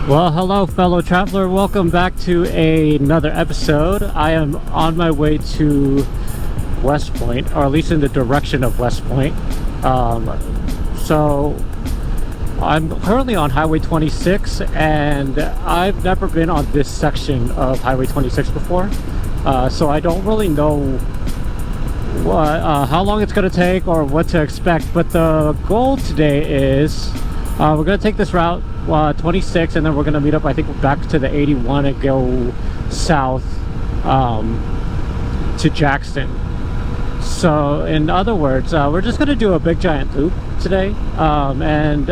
Well, hello fellow traveler, welcome back to another episode. I am on my way to West Point, or at least in the direction of West Point. So I'm currently on Highway 26, and I've never been on this section of Highway 26 before, so I don't really know how long it's going to take or what to expect. But the goal today is we're going to take this route 26, and then we're going to meet up, I think, back to the 81 and go south to Jackson. So in other words, we're just going to do a big giant loop today, and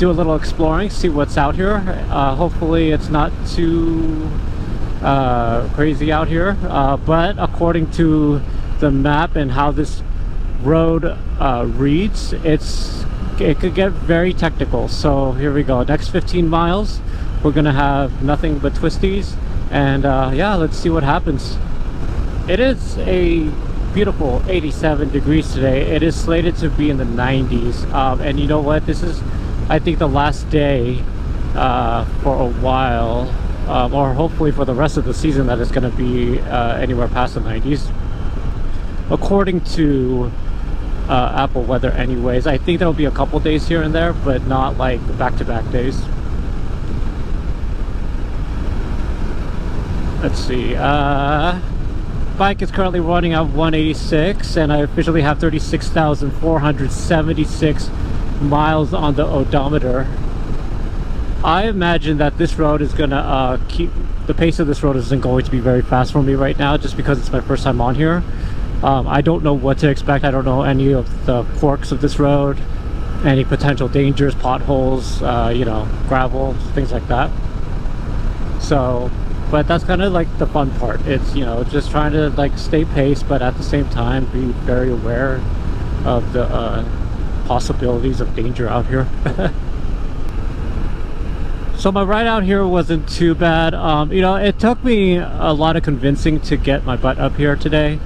do a little exploring, see what's out here. Hopefully it's not too crazy out here, but according to the map and how this road reads, it could get very technical. So here we go. Next 15 miles we're gonna have nothing but twisties, and yeah, let's see what happens. It is a beautiful 87 degrees today. It is slated to be in the 90s, and you know what, this is, I think, the last day for a while, or hopefully for the rest of the season, that it's going to be anywhere past the 90s, according to Apple weather anyways. I think there'll be a couple days here and there, but not like back-to-back days. Let's see, bike is currently running at 186, and I officially have 36,476 miles on the odometer. I imagine that this road is gonna the pace of this road isn't going to be very fast for me right now, just because it's my first time on here. I don't know what to expect. I don't know any of the quirks of this road, any potential dangers, potholes, you know, gravel, things like that. So, but that's kind of like the fun part. It's, you know, just trying to like stay paced, but at the same time be very aware of the possibilities of danger out here. So my ride out here wasn't too bad. You know, it took me a lot of convincing to get my butt up here today.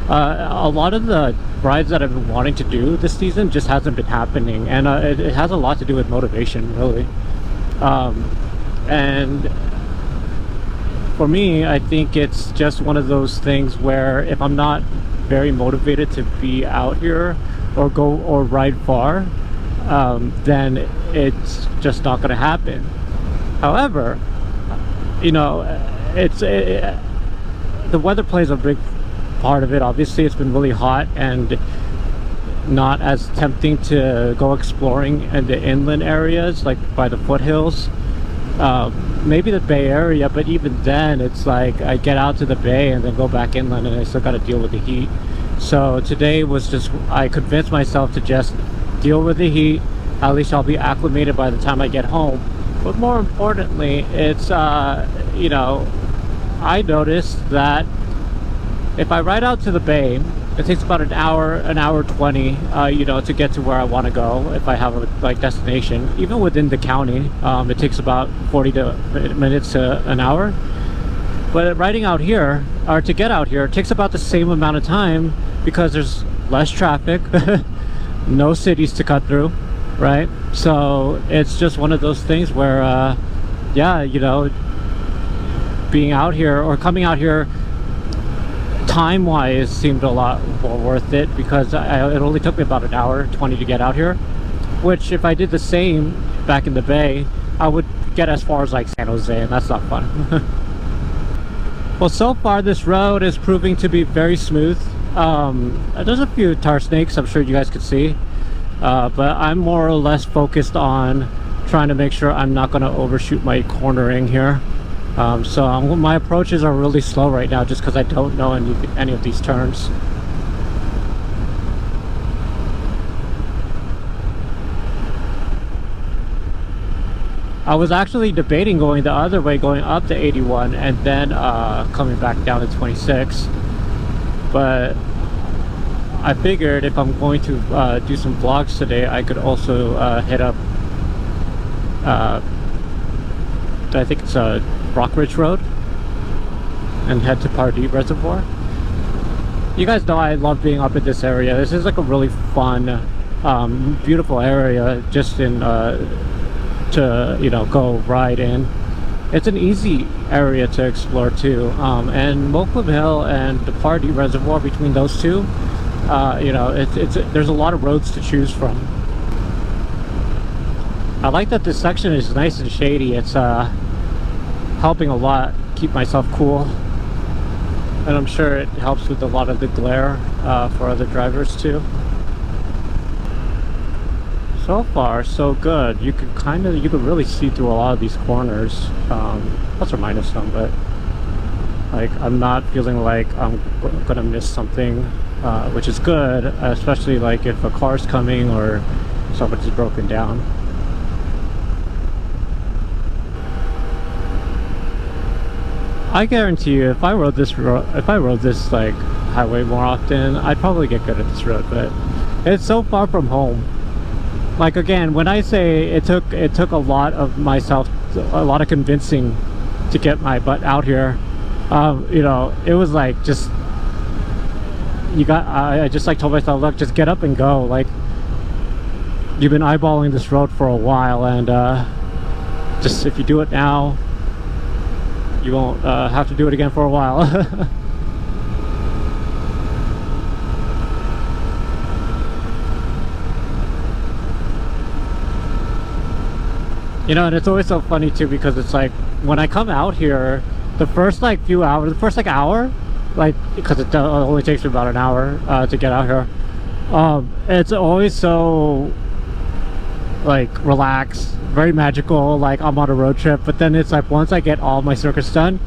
A lot of the rides that I've been wanting to do this season just hasn't been happening, and it has a lot to do with motivation, really. And for me, I think it's just one of those things where if I'm not very motivated to be out here or go or ride far, then it's just not going to happen. However, you know, the weather plays a big part of it. Obviously, it's been really hot and not as tempting to go exploring in the inland areas, like by the foothills. Maybe the Bay Area, but even then it's like I get out to the Bay and then go back inland, and I still got to deal with the heat. So today was just, I convinced myself to just deal with the heat. At least I'll be acclimated by the time I get home. But more importantly, it's you know, I noticed that if I ride out to the Bay, it takes about an hour 20, you know, to get to where I want to go. If I have a like destination, even within the county, it takes about 40 minutes to an hour. But riding out here, or to get out here, it takes about the same amount of time, because there's less traffic, no cities to cut through, right? So it's just one of those things where, yeah, you know, being out here or coming out here time-wise seemed a lot more worth it, because it only took me about an hour 20 to get out here, which if I did the same back in the Bay, I would get as far as like San Jose, and that's not fun. Well, so far this road is proving to be very smooth. There's a few tar snakes, I'm sure you guys could see, but I'm more or less focused on trying to make sure I'm not going to overshoot my cornering here. So my approaches are really slow right now, just because I don't know any of these turns. I was actually debating going the other way, going up to 81 and then coming back down to 26, but I figured if I'm going to do some vlogs today, I could also hit up I think it's a Rock Ridge Road, and head to Pardee Reservoir. You guys know I love being up in this area. This is like a really fun, beautiful area, just in to, you know, go ride in. It's an easy area to explore too, and Moklem Hill and the Pardee Reservoir, between those two, you know, there's a lot of roads to choose from. I like that this section is nice and shady. It's helping a lot keep myself cool, and I'm sure it helps with a lot of the glare for other drivers too. So far so good. You could really see through a lot of these corners, plus or minus some, but like I'm not feeling like I'm gonna miss something, which is good, especially like if a car's coming or somebody's broken down. I guarantee you, if I rode this like highway more often, I'd probably get good at this road. But it's so far from home. Like, again, when I say it took a lot of convincing to get my butt out here, you know, it was like just I just like told myself, look, just get up and go. Like, you've been eyeballing this road for a while, and just if you do it now, you won't have to do it again for a while. You know, and it's always so funny too, because it's like when I come out here, the first like few hours, the first like hour, like, because it only takes me about an hour to get out here, it's always so like relaxed, very magical, like I'm on a road trip. But then it's like once I get all my circuits done,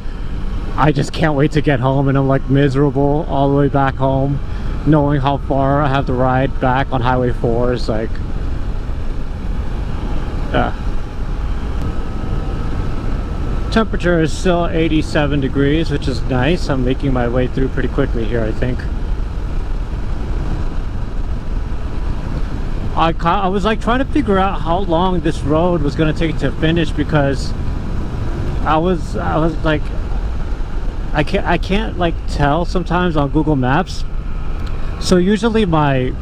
I just can't wait to get home, and I'm like miserable all the way back home, knowing how far I have to ride back on Highway 4 is like, yeah. Temperature is still 87 degrees, which is nice. I'm making my way through pretty quickly here, I think. I was like trying to figure out how long this road was going to take to finish, because I was like, I can't like tell sometimes on Google Maps. So usually my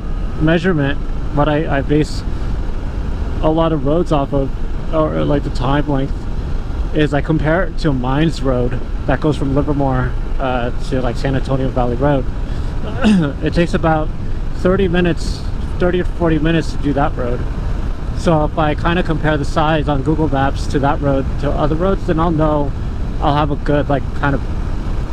measurement, what I base a lot of roads off of, or like the time length, is I compare it to Mines Road that goes from Livermore to like San Antonio Valley Road. It takes about 30 to 40 minutes to do that road. So if I kind of compare the size on Google Maps to that road to other roads, then I'll have a good like kind of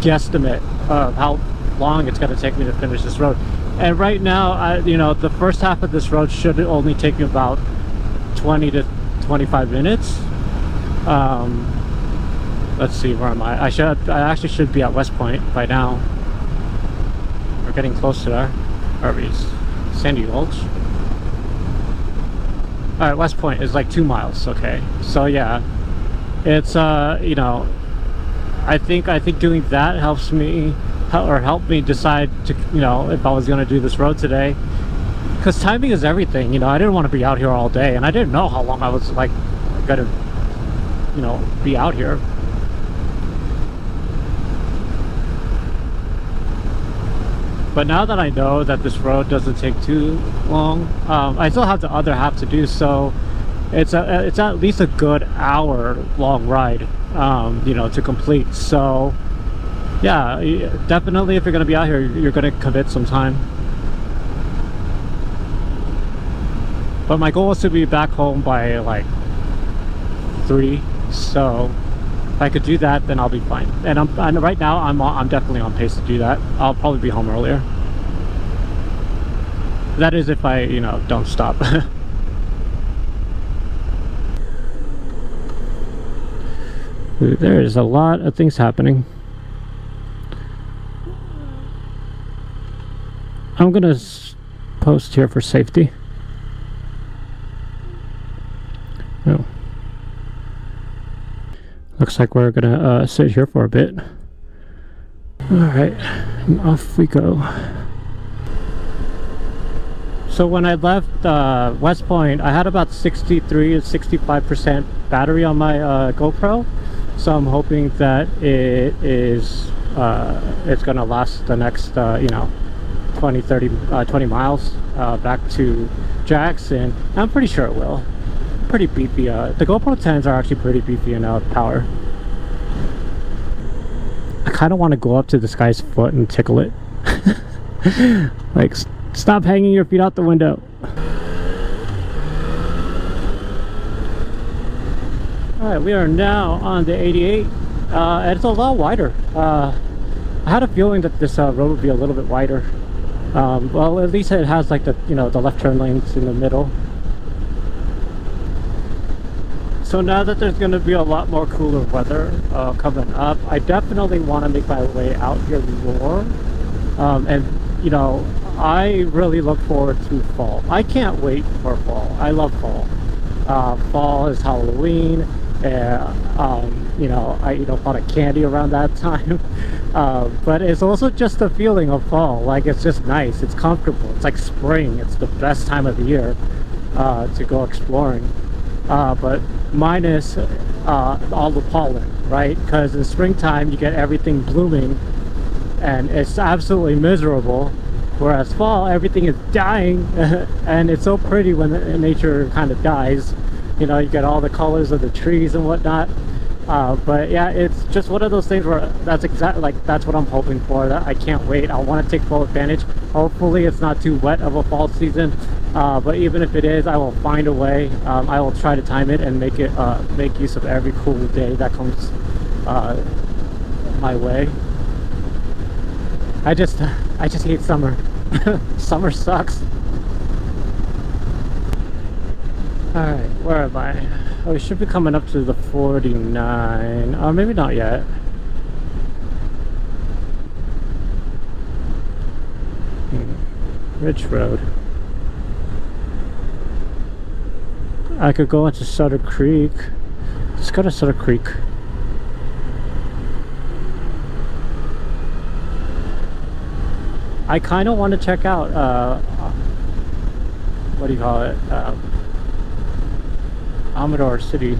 guesstimate of how long it's going to take me to finish this road. And right now, you know, the first half of this road should only take me about 20 to 25 minutes. Let's see, where am I? I actually should be at West Point by now. We're getting close to there. Arby's, Sandy Gulch. Alright, West Point is like 2 miles, okay. So yeah, it's you know, I think doing that helps me, or helped me decide to, you know, if I was going to do this road today, because timing is everything. You know, I didn't want to be out here all day, and I didn't know how long I was like gonna, you know, be out here. But now that I know that this road doesn't take too long, I still have the other half to do, so it's at least a good hour-long ride, you know, to complete. So yeah, definitely if you're going to be out here, you're going to commit some time. But my goal is to be back home by like 3, so if I could do that, then I'll be fine. And right now I'm definitely on pace to do that. I'll probably be home earlier. That is if I, you know, don't stop. There's a lot of things happening. I'm gonna post here for safety. Oh. Looks like we're gonna sit here for a bit. Alright, and off we go. So when I left West Point, I had about 63 to 65% battery on my GoPro. So I'm hoping that it's gonna last the next, you know, 20 miles back to Jackson. I'm pretty sure it will. pretty beefy. The GoPro 10s are actually pretty beefy in power. I kind of want to go up to this guy's foot and tickle it. Like, stop hanging your feet out the window. Alright, we are now on the 88. And it's a lot wider. I had a feeling that this road would be a little bit wider. Well, at least it has like the, you know, the left turn lanes in the middle. So now that there's going to be a lot more cooler weather coming up, I definitely want to make my way out here more. And, you know, I really look forward to fall. I can't wait for fall. I love fall. Fall is Halloween. You know, I eat a lot of candy around that time. But it's also just the feeling of fall. Like, it's just nice. It's comfortable. It's like spring. It's the best time of the year to go exploring. But minus all the pollen, right? Because in springtime you get everything blooming and it's absolutely miserable, whereas fall everything is dying. And it's so pretty when nature kind of dies. You know, you get all the colors of the trees and whatnot. But yeah, it's just one of those things where that's exactly like, that's what I'm hoping for. That I can't wait. I want to take full advantage. Hopefully it's not too wet of a fall season, but even if it is, I will find a way. I will try to time it and make use of every cool day that comes my way. I just hate summer. Summer sucks. Alright, where am I? Oh, we should be coming up to the 49. Oh, maybe not yet. Ridge Road. I could go into Sutter Creek. Let's go to Sutter Creek. I kind of want to check out, what do you call it? Amador City,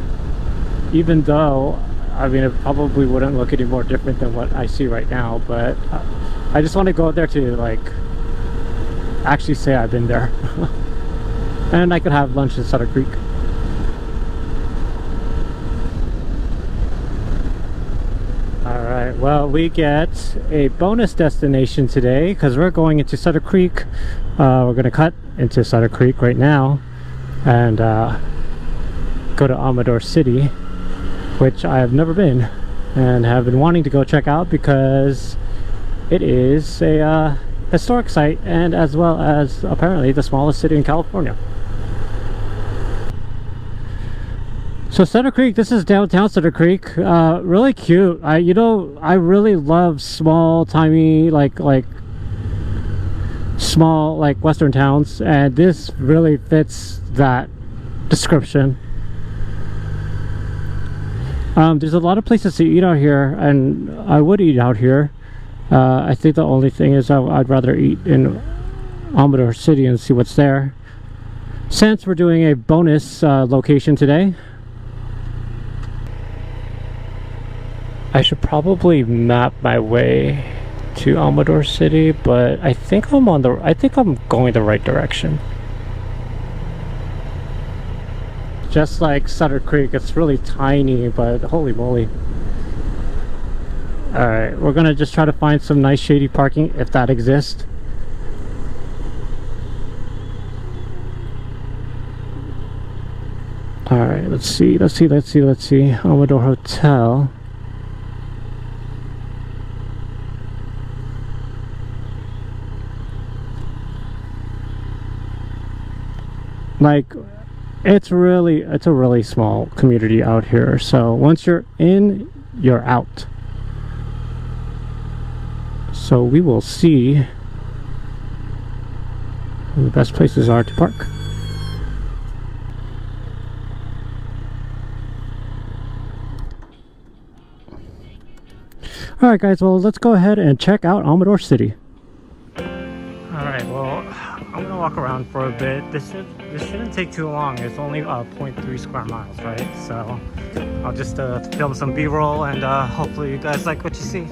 even though I mean it probably wouldn't look any more different than what I see right now, but I just want to go there to like actually say I've been there. And I could have lunch in Sutter Creek. Alright, well, we get a bonus destination today because we're going into Sutter Creek. We're going to cut into Sutter Creek right now and go to Amador City, which I have never been and have been wanting to go check out because it is a historic site and as well as apparently the smallest city in California. So Sutter Creek, this is downtown Sutter Creek. Really cute. You know, I really love small, tiny, small western towns, and this really fits that description. There's a lot of places to eat out here, and I would eat out here. I think the only thing is I'd rather eat in Amador City and see what's there. Since we're doing a bonus location today, I should probably map my way to Amador City, but I think I'm going the right direction. Just like Sutter Creek, it's really tiny, but holy moly. Alright, we're gonna just try to find some nice shady parking if that exists. Alright, let's see. Amador Hotel. Like, it's a really small community out here, so once you're in, you're out. So we will see where the best places are to park. Alright guys, well let's go ahead and check out Amador City. Alright, well I'm gonna walk around for a bit. This shouldn't take too long. It's only 0.3 square miles, right? So I'll just film some b-roll and hopefully you guys like what you see.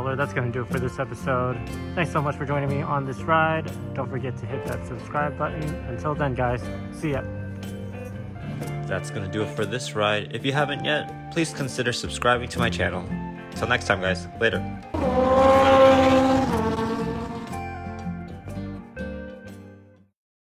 controller. That's going to do it for this episode. Thanks so much for joining me on this ride. Don't forget to hit that subscribe button. Until then, guys, see ya. That's gonna do it for this ride. If you haven't yet, please consider subscribing to my channel. Till next time, guys. Later.